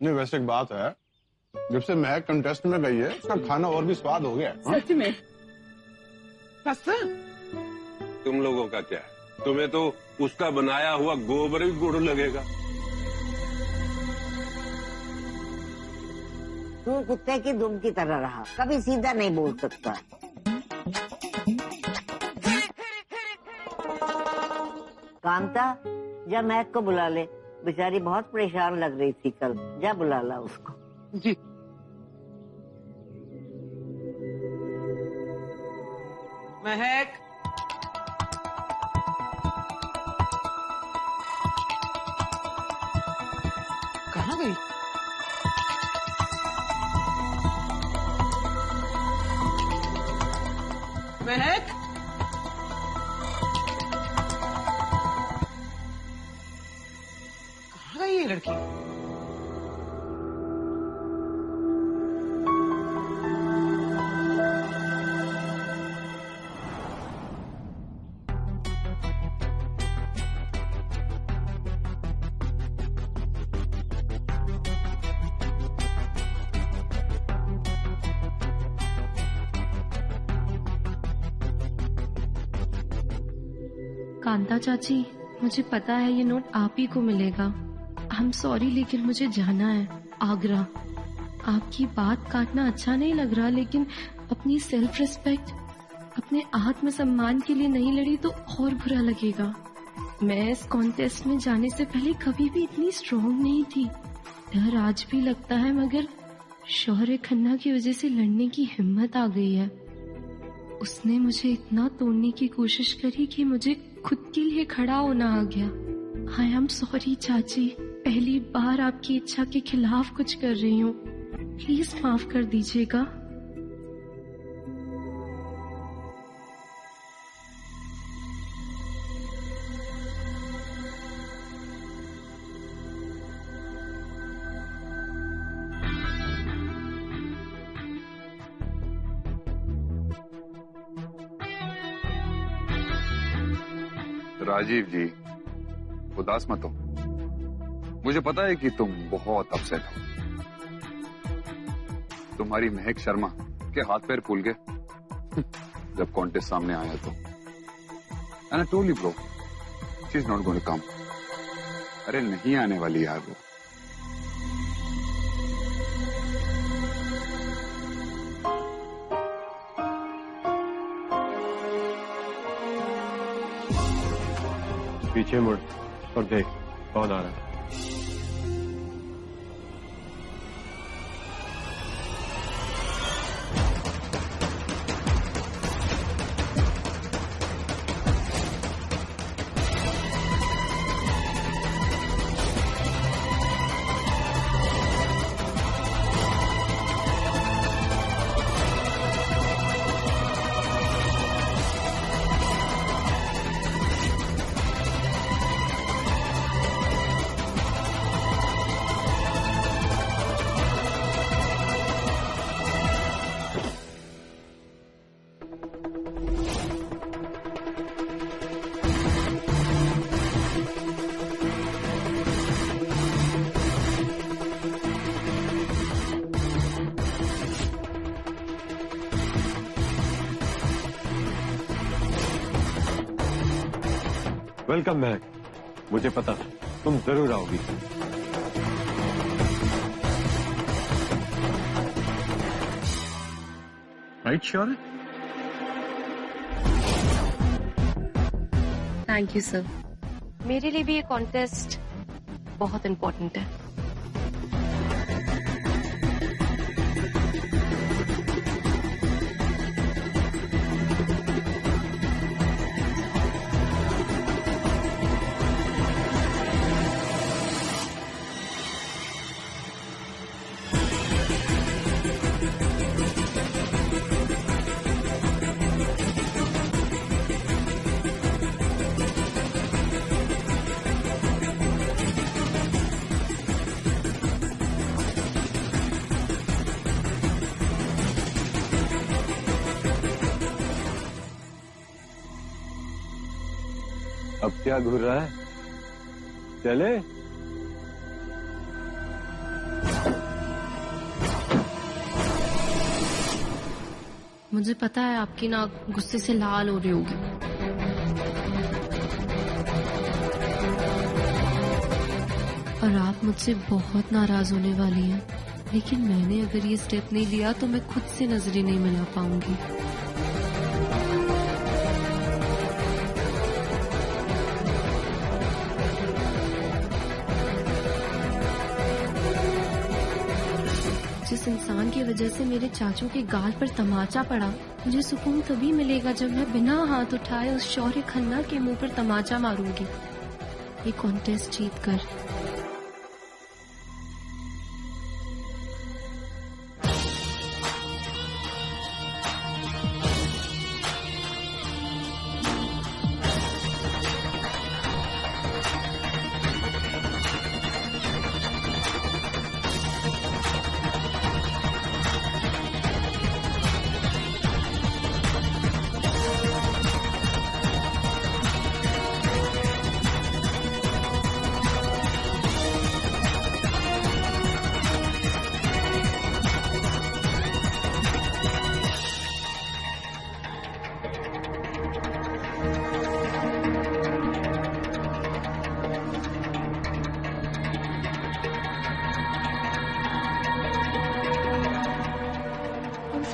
नहीं वैसे एक बात है, जब से महक कंटेस्ट में गई है उसका खाना और भी स्वाद हो गया। सच में? तुम लोगों का क्या है, तुम्हें तो उसका बनाया हुआ गोबर भी गुड़ लगेगा। तू कुत्ते की दुम की तरह रहा, कभी सीधा नहीं बोल सकता। कांता, जा महक को बुला ले, बेचारी बहुत परेशान लग रही थी कल, जा बुला ला उसको। जी। महक, कहाँ गई? महक, कहाँ गई ये लड़की? कांता चाची, मुझे पता है ये नोट आप ही को मिलेगा। आई एम सॉरी, लेकिन मुझे जाना है आगरा। आपकी बात काटना अच्छा नहीं लग रहा, लेकिन अपनी सेल्फ रिस्पेक्ट, अपने आत्मसम्मान के लिए नहीं लड़ी तो और बुरा लगेगा। मैं इस कॉन्टेस्ट में जाने से पहले कभी भी इतनी स्ट्रांग नहीं थी। डर आज भी लगता है, मगर शौर्य खन्ना की वजह से लड़ने की हिम्मत आ गई है। उसने मुझे इतना तोड़ने की कोशिश करी कि मुझे खुद के लिए खड़ा होना आ गया। आई एम सॉरी चाची, पहली बार आपकी इच्छा के खिलाफ कुछ कर रही हूँ, प्लीज माफ कर दीजिएगा। राजीव जी, उदास मत हो। मुझे पता है कि तुम बहुत अपसेट हो। तुम्हारी महक शर्मा के हाथ पैर फूल गए जब कॉन्टेस्ट सामने आया तो। And I told you bro, she is not going to come. अरे नहीं आने वाली यार वो। पीछे मुड़ और देख कौन आ रहा है। वेलकम महक, मुझे पता था तुम जरूर आओगी। Right sure? Thank you sir. मेरे लिए भी ये कॉन्टेस्ट बहुत इम्पोर्टेंट है। अब क्या घूर रहा है, चले? मुझे पता है आपकी नाक गुस्से से लाल हो रही होगी। और आप मुझसे बहुत नाराज होने वाली हैं, लेकिन मैंने अगर ये स्टेप नहीं लिया तो मैं खुद से नजरें नहीं मिला पाऊंगी। जिस इंसान की वजह से मेरे चाचू के गाल पर तमाचा पड़ा, मुझे सुकून तभी मिलेगा जब मैं बिना हाथ उठाए उस शौर्य खन्ना के मुंह पर तमाचा मारूंगी, ये कॉन्टेस्ट जीत कर।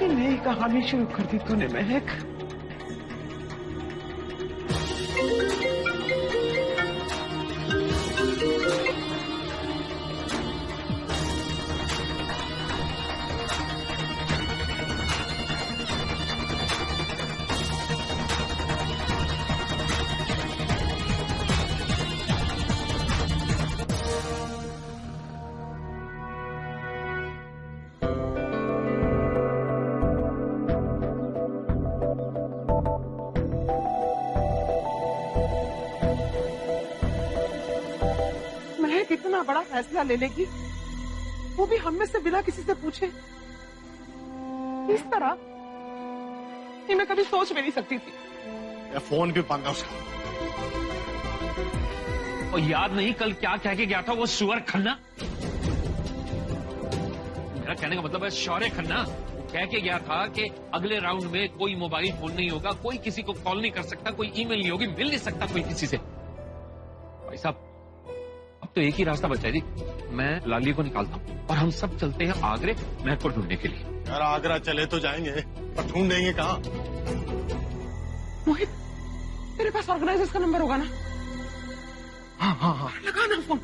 नई कहानी शुरू कर दी तूने महक। इतना बड़ा फैसला ले लेगी, वो भी हम में से बिना किसी से पूछे, इस तरह ये मैं कभी सोच भी नहीं सकती थी। या फोन भी बंद है उसका। और याद नहीं कल क्या कह के गया था वो सुअर खन्ना? मेरा कहने का मतलब है शौर्य खन्ना कह के गया था कि अगले राउंड में कोई मोबाइल फोन नहीं होगा, कोई किसी को कॉल नहीं कर सकता, कोई ईमेल नहीं होगी, मिल नहीं सकता कोई किसी से। भाई साहब अब तो एक ही रास्ता बचा है जी, मैं लाली को निकालता हूँ और हम सब चलते हैं आगरे महक को ढूंढने के लिए। यार आगरा चले तो जाएंगे, पर ढूंढेंगे कहाँ? मोहित, तेरे पास ऑर्गेनाइजर्स का नंबर होगा ना? हाँ, लगाना फोन।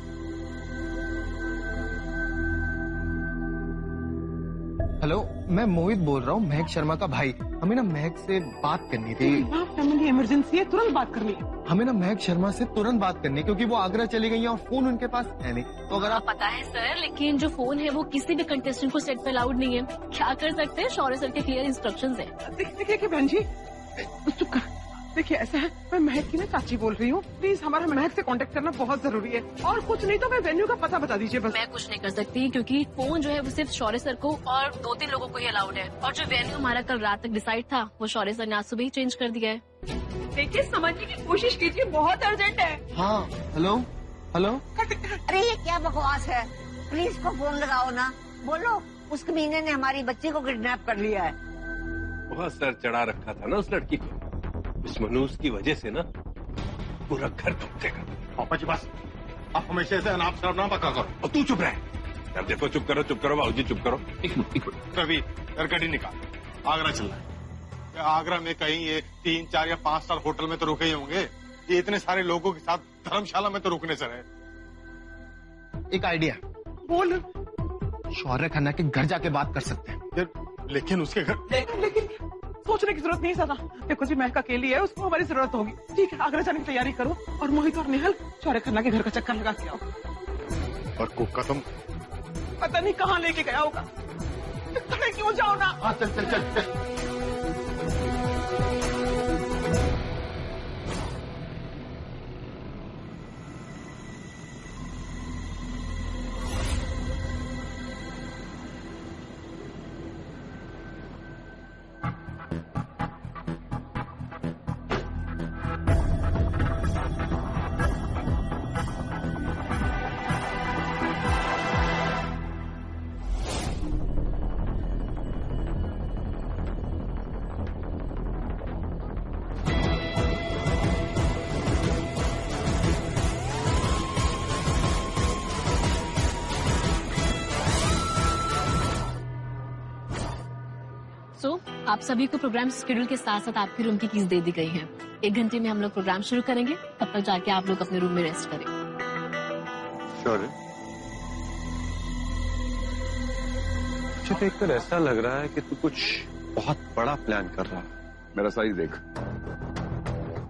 हेलो, मैं मोहित बोल रहा हूँ, महक शर्मा का भाई। हमें ना महक से बात करनी थी। फैमिली इमरजेंसी है, तुरंत बात करनी है। हमें ना महक शर्मा से तुरंत बात करनी है, क्योंकि वो आगरा चली गई हैं और फोन उनके पास है नहीं। तो अगर आप पता है सर, लेकिन जो फोन है वो किसी भी कंटेस्टेंट को सेट पे अलाउड नहीं है। क्या कर सकते हैं? शौर्य सर के क्लियर इंस्ट्रक्शंस है। देखिए बहन जी, चुप कर। देखिए ऐसा है, मैं महक की ना चाची बोल रही हूँ, प्लीज हमारा महक से कांटेक्ट करना बहुत जरूरी है, और कुछ नहीं तो मैं वेन्यू का पता बता दीजिए बस। मैं कुछ नहीं कर सकती क्योंकि फोन जो है वो सिर्फ शौर्य सर को और 2-3 लोगों को ही अलाउड है, और जो वेन्यू हमारा कल रात तक डिसाइड था वो शौर्य सर ने आज सुबह ही चेंज कर दिया है। देखिए समझने की कोशिश कीजिए, बहुत अर्जेंट है। हाँ, हेलो। अरे ये क्या बकवास है? पुलिस को फोन लगाओ ना, बोलो उस कमीने ने हमारी बच्ची को किडनैप कर लिया है। बहुत सर चढ़ा रखा था ना उस लड़की को, इस मनूस की वजह से ना पूरा घर टूटेगा। पापा जी बस, आप हमेशा ऐसे अनाप शनाप ना पका करो। और तू चुप रहे। यार देखो, चुप करो बाबूजी, चुप करो। एक मिनट। रवि, यार गाड़ी निकाल, आगरा चलना है। आगरा में कहीं ये 3, 4 या 5 स्टार होटल में तो रुके ही होंगे, ये इतने सारे लोगों के साथ धर्मशाला में तो रुकने से रहे। एक आइडिया। बोल। शौर्य खन्ना के घर जाके बात कर सकते हैं। यार लेकिन उसके घर, लेकिन सोचने की जरूरत नहीं ज्यादा। देखो जी, महक अकेली है, उसको हमारी जरूरत होगी। ठीक है, आगरा जाने की तैयारी करो, और मोहित और निहल शौर्य खन्ना के घर का चक्कर लगा के आओ। और कुक का तुम पता नहीं कहाँ लेके गया होगा, खड़े क्यों जाओ ना। हाँ चल। सो आप सभी को प्रोग्राम शेड्यूल के साथ साथ आपके रूम की कीज दे दी गई है। 1 घंटे में हम लोग प्रोग्राम शुरू करेंगे, तब तक जाके आप लोग अपने रूम में रेस्ट करें। श्योर है। मुझे देखकर ऐसा लग रहा है कि तू कुछ बहुत बड़ा प्लान कर रहा है। मेरा साइज देख,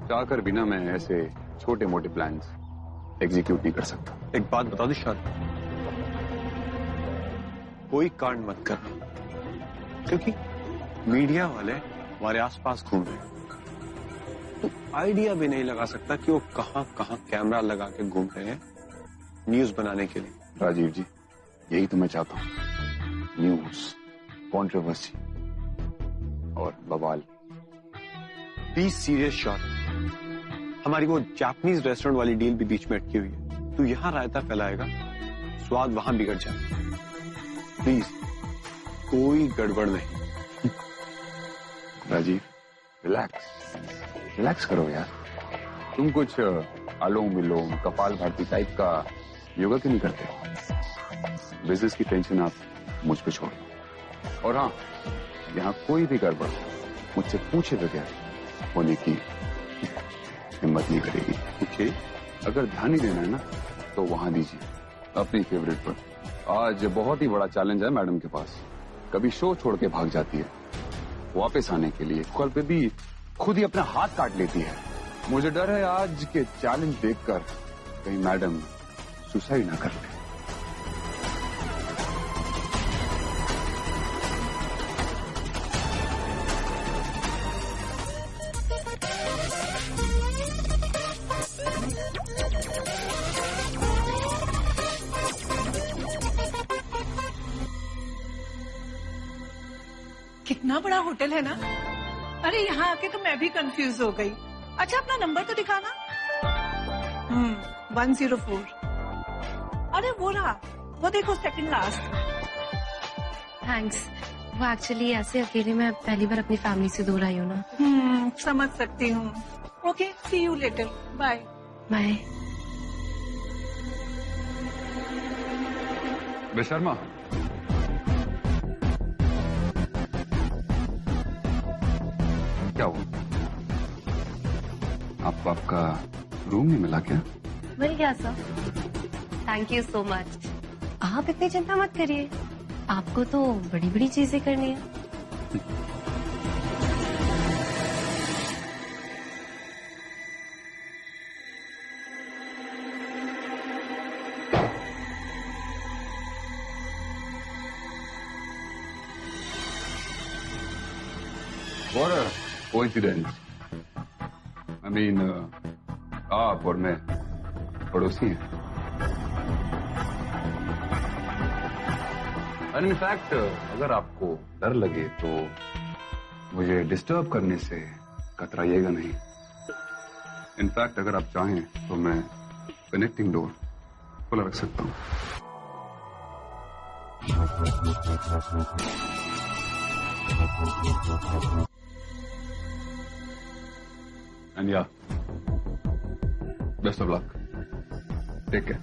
चाहकर भी ना मैं ऐसे छोटे मोटे प्लान्स एग्जीक्यूट नहीं कर सकता। एक बात बता दो शान, कोई कांड मत करना, क्योंकि मीडिया वाले हमारे आसपास घूम रहे हैं। तो आइडिया भी नहीं लगा सकता कि वो कहां कहां कैमरा लगा के घूम रहे हैं न्यूज बनाने के लिए। राजीव जी, यही तो मैं चाहता हूँ, न्यूज, कंट्रोवर्सी और बवाल। Be serious shot. हमारी वो जापानीज रेस्टोरेंट वाली डील भी बीच में अटकी हुई है। तू यहाँ रायता फैलाएगा, स्वाद वहां बिगड़ जाए। प्लीज कोई गड़बड़ नहीं। राजीव, रिलैक्स रिलैक्स करो यार। तुम कुछ अनुलोम विलोम, कपाल भारती टाइप का योगा क्यों नहीं करते? बिजनेस की टेंशन आप मुझ पे छोड़ो। और हाँ, यहाँ कोई भी गड़बड़ मुझसे पूछे बगैर होने की हिम्मत नहीं करेगी। ओके, अगर ध्यान ही देना है ना तो वहां दीजिए, अपनी फेवरेट पर। आज बहुत ही बड़ा चैलेंज है मैडम के पास। कभी शो छोड़ के भाग जाती है, वापस आने के लिए कॉल पे भी खुद ही अपना हाथ काट लेती है। मुझे डर है आज के चैलेंज देखकर कहीं मैडम सुसाइड ना कर ले। कितना बड़ा होटल है ना। अरे यहाँ आके तो मैं भी कंफ्यूज हो गई। अच्छा, अपना नंबर तो दिखाना। 104। अरे वो रहा, वो देखो, सेकंड लास्ट। थैंक्स। वो एक्चुअली ऐसे अकेले मैं पहली बार अपनी फैमिली से दूर आई हूँ ना। समझ सकती हूँ। Okay, see you later. Bye bye. बेशर्मा, क्या हुआ? आपको आपका रूम नहीं मिला क्या? मिल गया sir, thank you so much. आप इतनी चिंता मत करिए, आपको तो बड़ी बड़ी चीजें करनी है। What a coincidence. I mean, आप और मैं पड़ोसी हैं। और इनफैक्ट अगर आपको डर लगे तो मुझे डिस्टर्ब करने से कतराइएगा नहीं। इनफैक्ट अगर आप चाहें तो मैं कनेक्टिंग डोर खुला रख सकता हूँ। And yeah, best of luck. Take care.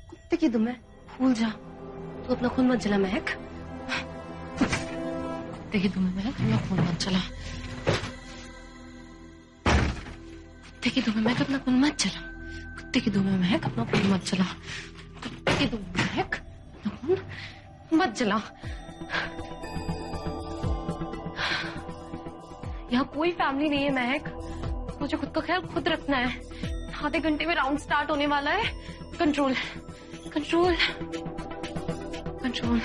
कुत्ते की दुम है, भूल जा। तू अपना खून मत जला महक। कुत्ते की दुम है महक, अपना खून मत जला। कुत्ते की दुम है महक, अपना खून मत जला। कुत्ते की दुम है महक, अपना खून मत जला। कुत्ते की दुम है महक, अपना खून मत जला। यहाँ कोई फैमिली नहीं है महक, मुझे खुद का ख्याल खुद रखना है। आधे घंटे में राउंड स्टार्ट होने वाला है। Control control control.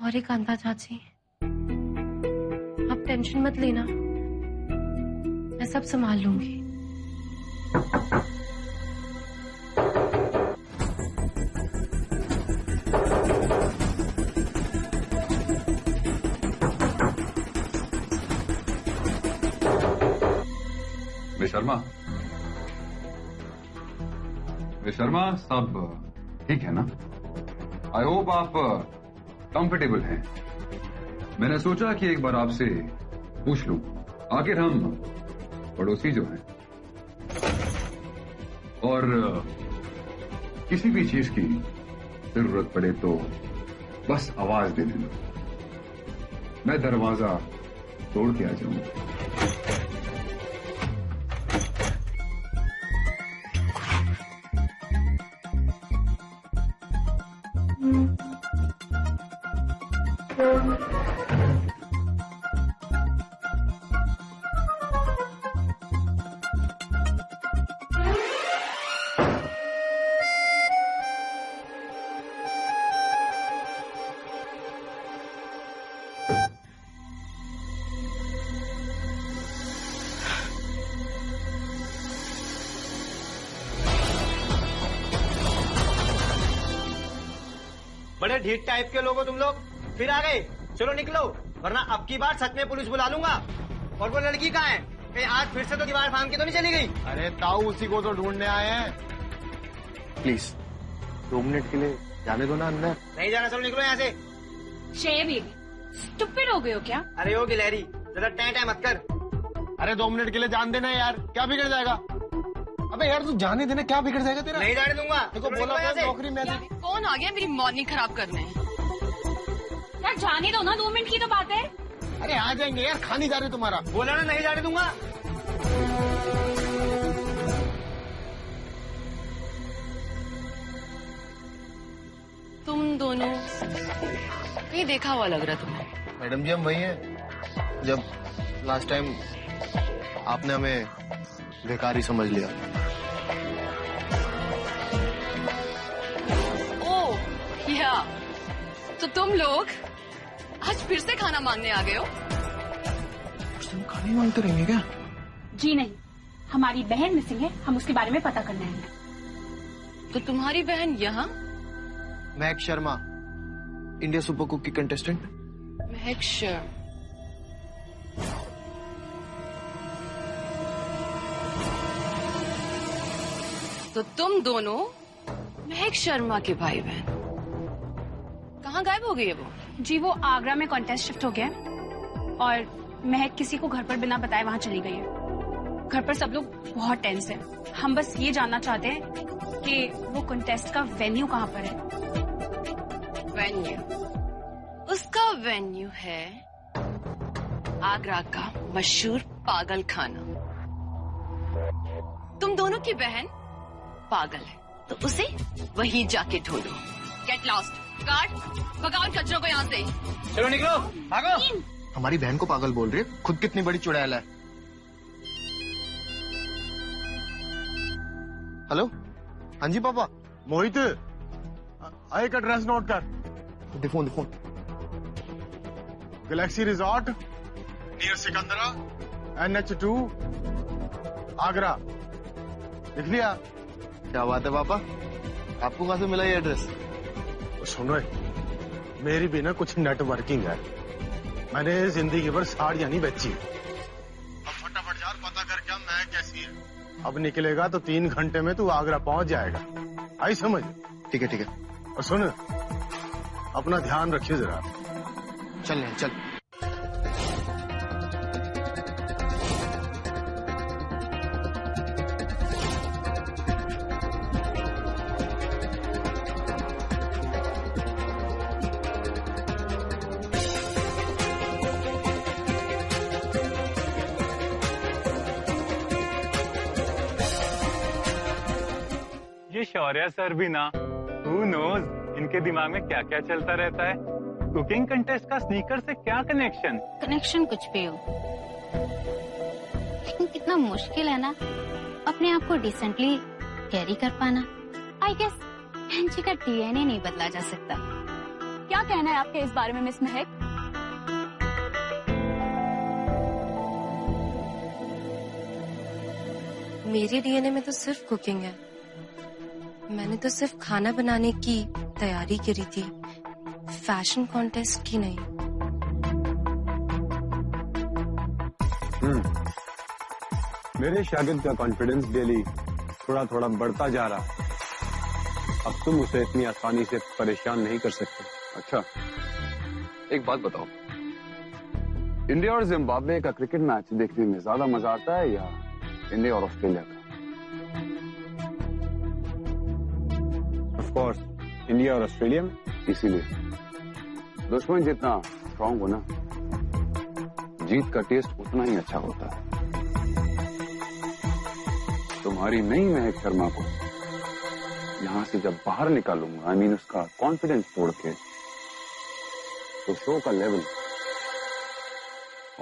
Sorry Kanta चाची, आप टेंशन मत लेना, मैं सब संभाल लूंगी। विशर्मा सब ठीक है ना? आई होप आप कंफर्टेबल हैं। मैंने सोचा कि एक बार आपसे पूछ लूं, आखिर हम पड़ोसी जो हैं और किसी भी चीज की जरूरत पड़े तो बस आवाज दे देना, मैं दरवाजा तोड़ के आ जाऊंगा। बड़े ढीठ टाइप के लोग हो तुम लोग, फिर आ गए। चलो निकलो, वरना अब की बार सच में पुलिस बुला लूंगा। और वो लड़की कहाँ है? कहीं आज फिर से तो दीवार फांद के तो नहीं चली गई? अरे ताऊ, उसी को तो ढूंढने आए हैं। प्लीज 2 मिनट के लिए जाने दो ना अंदर। नहीं जाना, चलो निकलो यहाँ से। शेर स्टूपिड हो गए हो क्या? अरे हो गिलहरी, ज्यादा टैं मत कर। अरे 2 मिनट के लिए जान देना यार, क्या बिगड़ जाएगा? अबे यार तू जाने देना, क्या बिगड़ जाएगा तेरा? नहीं जाने दूंगा। देखो बोला था नौकरी में। कौन आ गया मेरी मॉर्निंग खराब करने? यार जाने दो ना, 2 मिनट की तो बात है। अरे आ जाएंगे यार, खा नहीं जा रहे तुम्हारा। बोला ना नहीं जाने दूंगा। तुम दोनों ये देखा हुआ लग रहा तुम्हें। मैडम जी हम वही हैं जब लास्ट टाइम आपने हमें बेकारी समझ लिया। ओह या, तो तुम लोग आज फिर से खाना मांगने आ गए हो? तुम खाने मांगते रहेंगे क्या? जी नहीं, हमारी बहन मिसिंग है, हम उसके बारे में पता करने आए हैं। तो तुम्हारी बहन यहाँ? महक शर्मा, इंडिया सुपर कुक की कंटेस्टेंट। महक शर्मा। तो तुम दोनों महक शर्मा के भाई बहन। कहाँ गायब हो गई है वो? जी वो आगरा में कॉन्टेस्ट शिफ्ट हो गया और महक किसी को घर पर बिना बताए वहाँ चली गई है। घर पर सब लोग बहुत टेंस है। हम बस ये जानना चाहते हैं कि वो कॉन्टेस्ट का वेन्यू कहाँ पर है। वेन्यू? उसका वेन्यू है आगरा का मशहूर पागल खाना। तुम दोनों की बहन पागल है तो उसे वहीं जाके ढूंढो। Get lost. गार्ड, भगाओ इन कचरों को यहाँ से। चलो निकलो, भागो। हमारी बहन को पागल बोल रही है, खुद कितनी बड़ी चुड़ैल है। हेलो, हाँ जी पापा। मोहित, एक एड्रेस नोट कर। Phone Galaxy resort near Sikandra, NH2 Agra. लिख लिया? क्या बात है पापा, आपको कहाँ से मिला ये एड्रेस? सुनो, मेरी भी ना कुछ नेटवर्किंग है। मैंने जिंदगी भर साड़ियां नहीं बेची। अब फटाफट यार पता कर क्या मैं कैसी है। अब निकलेगा तो 3 घंटे में तू आगरा पहुंच जाएगा। आई समझ? ठीक है। और सुन, अपना ध्यान रखिए जरा। चल। ये शौर्य सर भी ना, who knows इनके दिमाग में क्या क्या चलता रहता है। कुकिंग कंटेस्ट का स्नीकर से क्या कनेक्शन? कनेक्शन कुछ भी हो, लेकिन कितना मुश्किल है ना अपने आप को डिसेंटली कैरी कर पाना। आई गेस एंजी का DNA नहीं बदला जा सकता। क्या कहना है आपके इस बारे में मिस महक? मेरे DNA में तो सिर्फ कुकिंग है। मैंने तो सिर्फ खाना बनाने की तैयारी करी थी, फैशन कॉन्टेस्ट की नहीं। मेरे शागिर्द का कॉन्फिडेंस डेली थोड़ा थोड़ा बढ़ता जा रहा। अब तुम उसे इतनी आसानी से परेशान नहीं कर सकते। अच्छा, एक बात बताओ, इंडिया और जिम्बाब्वे का क्रिकेट मैच देखने में ज्यादा मजा आता है या इंडिया और ऑस्ट्रेलिया का? ऑफ कोर्स इंडिया और ऑस्ट्रेलिया में। इसीलिए दुश्मन जितना स्ट्रांग हो ना, जीत का टेस्ट उतना ही अच्छा होता है। तुम्हारी नई महक शर्मा को यहां से जब बाहर निकालूंगा, आई मीन उसका कॉन्फिडेंस तोड़ के, तो शो का लेवल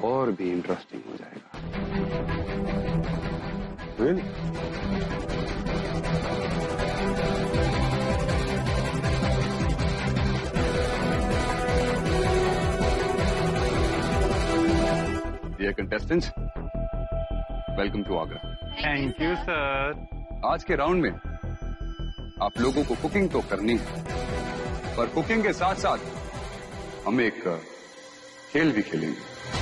और भी इंटरेस्टिंग हो जाएगा। Really? Dear contestants, welcome to Agra. Thank you sir. आज के राउंड में आप लोगों को कुकिंग तो करनी है, पर कुकिंग के साथ साथ हम एक खेल भी खेलेंगे।